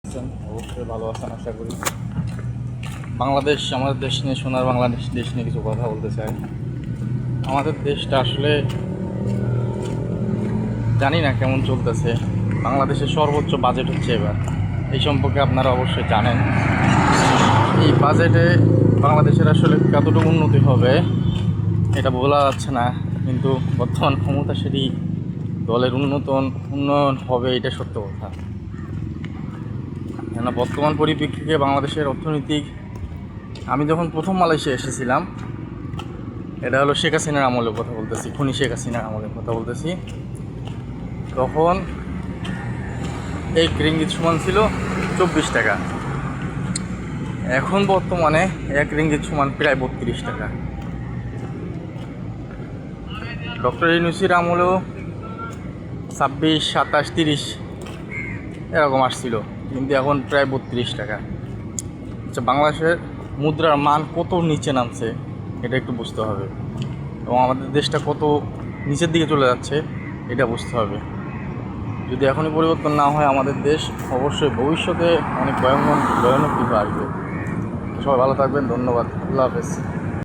আছেন? অবশ্যই ভালো আছেন আশা করি। বাংলাদেশ আমাদের দেশ নিয়ে, সোনার বাংলাদেশ দেশ নিয়ে কিছু কথা বলতে চাই। আমাদের দেশটা আসলে জানি না কেমন চলতেছে। বাংলাদেশের সর্বোচ্চ বাজেট হচ্ছে এবার, এই সম্পর্কে আপনারা অবশ্যই জানেন। এই বাজেটে বাংলাদেশের আসলে কতটুকু উন্নতি হবে এটা বলা যাচ্ছে না, কিন্তু বর্তমান ক্ষমতাশালী দলের উন্নয়ন হবে, এটা সত্য কথা। কেন বর্তমান পরিপ্রেক্ষিতে বাংলাদেশের অর্থনৈতিক, আমি যখন প্রথম মালয়েশিয়া এসেছিলাম, এটা হলো শেখ হাসিনার আমলের কথা বলতেছি, খুনি শেখ হাসিনার আমলের কথা বলতেছি। তখন এক রিঙ্গিত সমান ছিল 24 টাকা। এখন বর্তমানে এক রিঙ্গিত সমান প্রায় 32 টাকা। ডক্টর ইউনূসের আমলেও 26, 27, 30 এরকম আসছিল, কিন্তু এখন প্রায় 32 টাকা। আচ্ছা, বাংলাদেশের মুদ্রার মান কত নিচে নামছে এটা একটু বুঝতে হবে, এবং আমাদের দেশটা কত নিচের দিকে চলে যাচ্ছে এটা বুঝতে হবে। যদি এখনই পরিবর্তন না হয় আমাদের দেশ অবশ্যই ভবিষ্যতে অনেক ভয়ানক কিছু আসবে। সবাই ভালো থাকবেন, ধন্যবাদ, আল্লাহ হাফেজ।